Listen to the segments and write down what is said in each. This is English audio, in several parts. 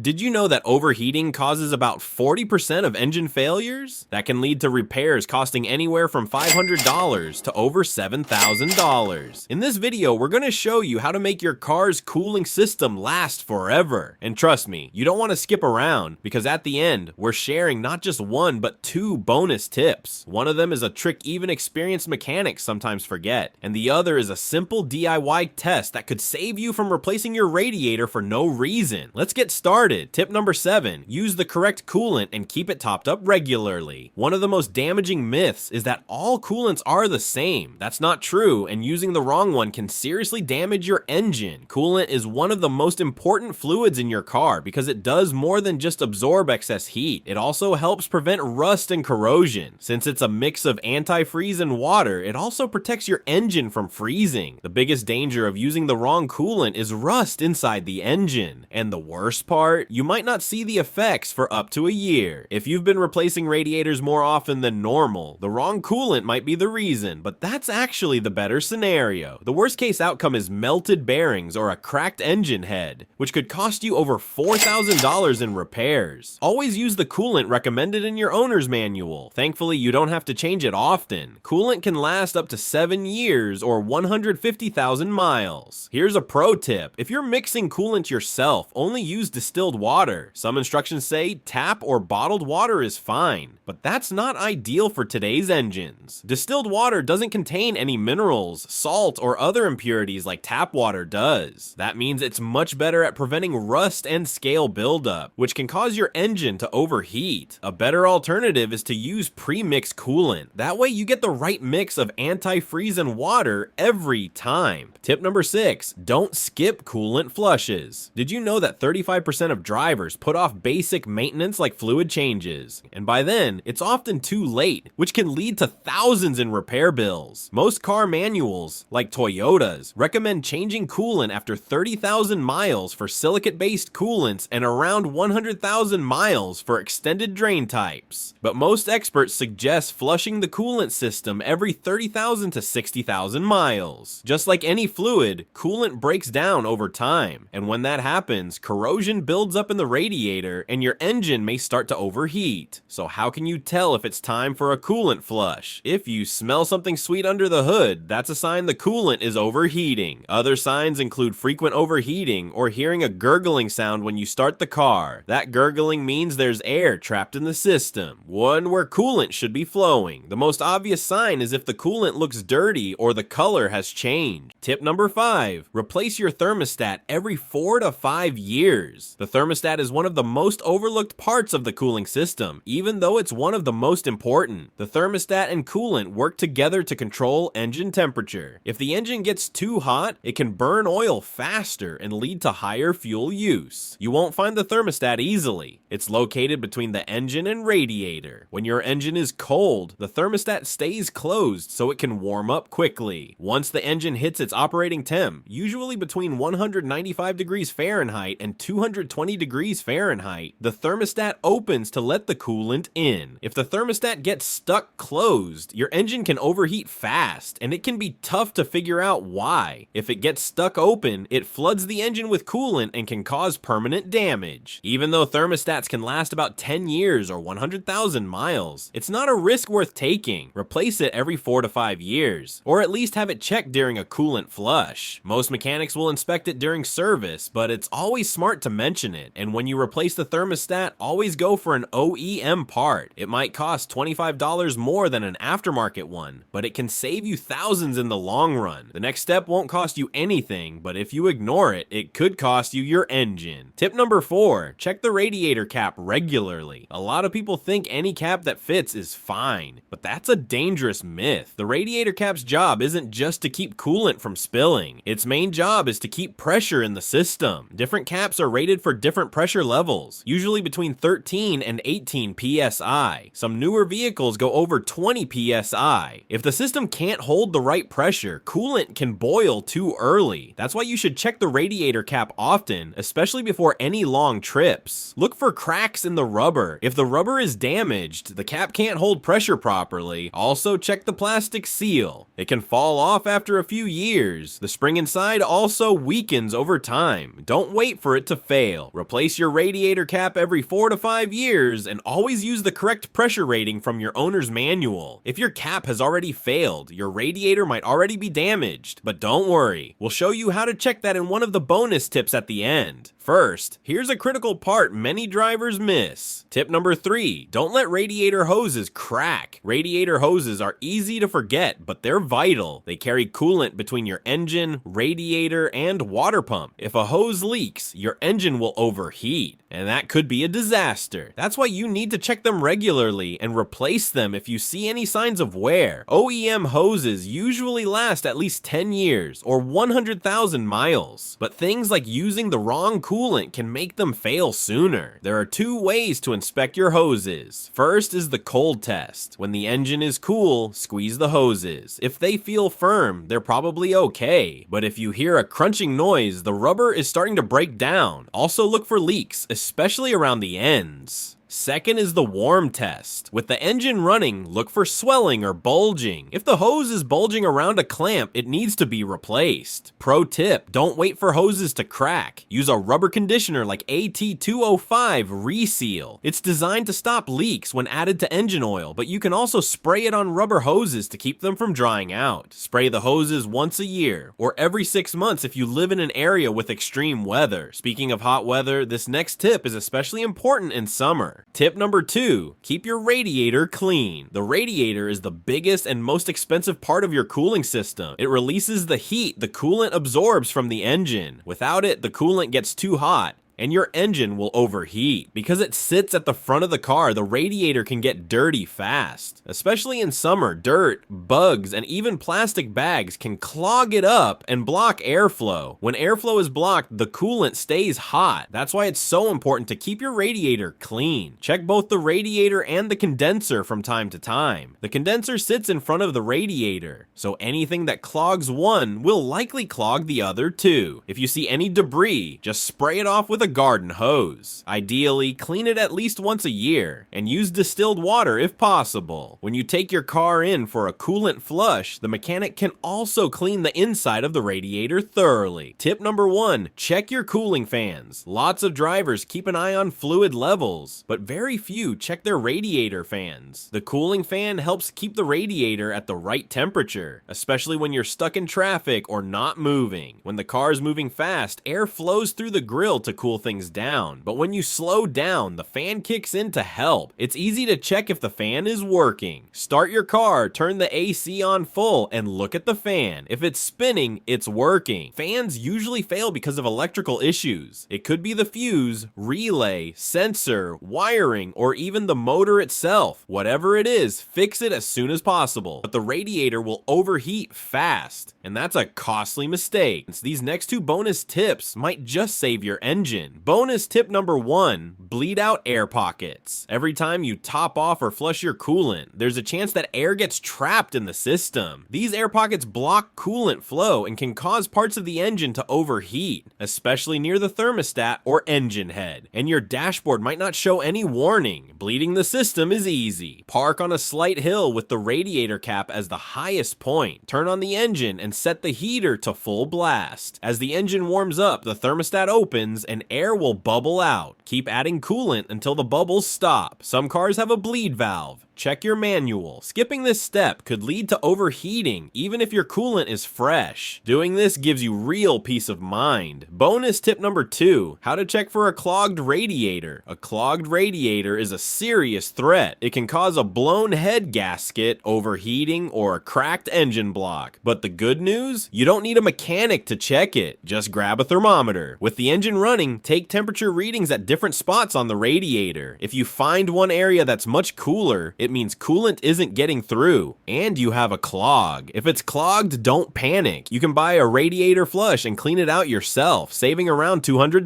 Did you know that overheating causes about 40% of engine failures? That can lead to repairs costing anywhere from $500 to over $7,000. In this video, we're going to show you how to make your car's cooling system last forever. And trust me, you don't want to skip around, because at the end, we're sharing not just one, but two bonus tips. One of them is a trick even experienced mechanics sometimes forget, and the other is a simple DIY test that could save you from replacing your radiator for no reason. Let's get started. Tip number 7, use the correct coolant and keep it topped up regularly. One of the most damaging myths is that all coolants are the same. That's not true, and using the wrong one can seriously damage your engine. Coolant is one of the most important fluids in your car because it does more than just absorb excess heat. It also helps prevent rust and corrosion. Since it's a mix of antifreeze and water, it also protects your engine from freezing. The biggest danger of using the wrong coolant is rust inside the engine. And the worst part, you might not see the effects for up to a year. If you've been replacing radiators more often than normal, the wrong coolant might be the reason, but that's actually the better scenario. The worst case outcome is melted bearings or a cracked engine head, which could cost you over $4,000 in repairs. Always use the coolant recommended in your owner's manual. Thankfully, you don't have to change it often. Coolant can last up to 7 years or 150,000 miles. Here's a pro tip. If you're mixing coolant yourself, only use distilled water. Some instructions say tap or bottled water is fine, but that's not ideal for today's engines. Distilled water doesn't contain any minerals, salt, or other impurities like tap water does. That means it's much better at preventing rust and scale buildup, which can cause your engine to overheat. A better alternative is to use pre-mixed coolant. That way you get the right mix of antifreeze and water every time. Tip number 6, don't skip coolant flushes. Did you know that 35% of drivers put off basic maintenance like fluid changes? And by then, it's often too late, which can lead to thousands in repair bills. Most car manuals, like Toyota's, recommend changing coolant after 30,000 miles for silicate-based coolants and around 100,000 miles for extended drain types. But most experts suggest flushing the coolant system every 30,000 to 60,000 miles. Just like any fluid, coolant breaks down over time, and when that happens, corrosion builds up in the radiator and your engine may start to overheat. So how can you tell if it's time for a coolant flush? If you smell something sweet under the hood, that's a sign the coolant is overheating. Other signs include frequent overheating or hearing a gurgling sound when you start the car. That gurgling means there's air trapped in the system, one where coolant should be flowing. The most obvious sign is if the coolant looks dirty or the color has changed. Tip number 5, replace your thermostat every 4 to 5 years. The thermostat is one of the most overlooked parts of the cooling system, even though it's one of the most important. The thermostat and coolant work together to control engine temperature. If the engine gets too hot, it can burn oil faster and lead to higher fuel use. You won't find the thermostat easily. It's located between the engine and radiator. When your engine is cold, the thermostat stays closed so it can warm up quickly. Once the engine hits its operating temp, usually between 195 degrees Fahrenheit and 220 degrees Fahrenheit, the thermostat opens to let the coolant in. If the thermostat gets stuck closed, your engine can overheat fast, and it can be tough to figure out why. If it gets stuck open, it floods the engine with coolant and can cause permanent damage. Even though thermostats can last about 10 years or 100,000 miles, it's not a risk worth taking. Replace it every 4 to 5 years, or at least have it checked during a coolant flush. Most mechanics will inspect it during service, but it's always smart to mention it. And when you replace the thermostat, always go for an OEM part. It might cost $25 more than an aftermarket one, but it can save you thousands in the long run. The next step won't cost you anything, but if you ignore it, it could cost you your engine. Tip number 4, check the radiator cap regularly. A lot of people think any cap that fits is fine, but that's a dangerous myth. The radiator cap's job isn't just to keep coolant from spilling. Its main job is to keep pressure in the system. Different caps are rated for different pressure levels, usually between 13 and 18 psi. Some newer vehicles go over 20 psi. If the system can't hold the right pressure, coolant can boil too early. That's why you should check the radiator cap often, especially before any long trips. Look for cracks in the rubber. If the rubber is damaged, the cap can't hold pressure properly. Also check the plastic seal. It can fall off after a few years. The spring inside also weakens over time. Don't wait for it to fail. Replace your radiator cap every 4 to 5 years and always use the correct pressure rating from your owner's manual. If your cap has already failed, your radiator might already be damaged, but don't worry. We'll show you how to check that in one of the bonus tips at the end. First, here's a critical part many drivers miss. Tip number 3, don't let radiator hoses crack. Radiator hoses are easy to forget, but they're vital. They carry coolant between your engine, radiator, and water pump. If a hose leaks, your engine will overheat, and that could be a disaster. That's why you need to check them regularly and replace them if you see any signs of wear. OEM hoses usually last at least 10 years or 100,000 miles, but things like using the wrong coolant can make them fail sooner. There are 2 ways to inspect your hoses. First is the cold test. When the engine is cool, squeeze the hoses. If they feel firm, they're probably okay. But if you hear a crunching noise, the rubber is starting to break down. Also look for leaks, especially around the ends. Second is the warm test. With the engine running, look for swelling or bulging. If the hose is bulging around a clamp, it needs to be replaced. Pro tip, don't wait for hoses to crack. Use a rubber conditioner like AT205 Reseal. It's designed to stop leaks when added to engine oil, but you can also spray it on rubber hoses to keep them from drying out. Spray the hoses once a year, or every 6 months if you live in an area with extreme weather. Speaking of hot weather, this next tip is especially important in summer. Tip number 2, keep your radiator clean. The radiator is the biggest and most expensive part of your cooling system. It releases the heat the coolant absorbs from the engine. Without it, the coolant gets too hot and your engine will overheat. Because it sits at the front of the car, the radiator can get dirty fast. Especially in summer, dirt, bugs, and even plastic bags can clog it up and block airflow. When airflow is blocked, the coolant stays hot. That's why it's so important to keep your radiator clean. Check both the radiator and the condenser from time to time. The condenser sits in front of the radiator, so anything that clogs one will likely clog the other too. If you see any debris, just spray it off with a garden hose. Ideally, clean it at least once a year, and use distilled water if possible. When you take your car in for a coolant flush, the mechanic can also clean the inside of the radiator thoroughly. Tip number 1, check your cooling fans. Lots of drivers keep an eye on fluid levels, but very few check their radiator fans. The cooling fan helps keep the radiator at the right temperature, especially when you're stuck in traffic or not moving. When the car is moving fast, air flows through the grill to cool things down, but when you slow down, the fan kicks in to help. It's easy to check if the fan is working. Start your car, turn the AC on full, and look at the fan. If it's spinning, it's working. Fans usually fail because of electrical issues. It could be the fuse, relay, sensor, wiring, or even the motor itself. Whatever it is, fix it as soon as possible. But the radiator will overheat fast, and that's a costly mistake. These next 2 bonus tips might just save your engine. Bonus tip number 1, bleed out air pockets. Every time you top off or flush your coolant, there's a chance that air gets trapped in the system. These air pockets block coolant flow and can cause parts of the engine to overheat, especially near the thermostat or engine head. And your dashboard might not show any warning. Bleeding the system is easy. Park on a slight hill with the radiator cap as the highest point. Turn on the engine and set the heater to full blast. As the engine warms up, the thermostat opens and air will bubble out. Keep adding coolant until the bubbles stop. Some cars have a bleed valve. Check your manual. Skipping this step could lead to overheating, even if your coolant is fresh. Doing this gives you real peace of mind. Bonus tip number 2, how to check for a clogged radiator. A clogged radiator is a serious threat. It can cause a blown head gasket, overheating, or a cracked engine block. But the good news? You don't need a mechanic to check it. Just grab a thermometer. With the engine running, take temperature readings at different spots on the radiator. If you find one area that's much cooler, it means coolant isn't getting through, and you have a clog. If it's clogged, don't panic. You can buy a radiator flush and clean it out yourself, saving around $200.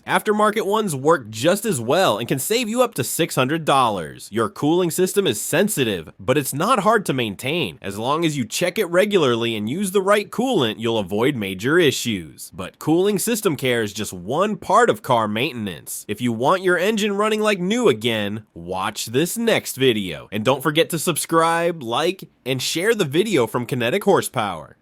Aftermarket ones work just as well and can save you up to $600. Your cooling system is sensitive, but it's not hard to maintain. As long as you check it regularly and use the right coolant, you'll avoid major issues. But cooling system care is just one part of car maintenance. If you want your engine running like new again, watch this next video. And don't forget to subscribe, like, and share the video from Kinetic Horsepower.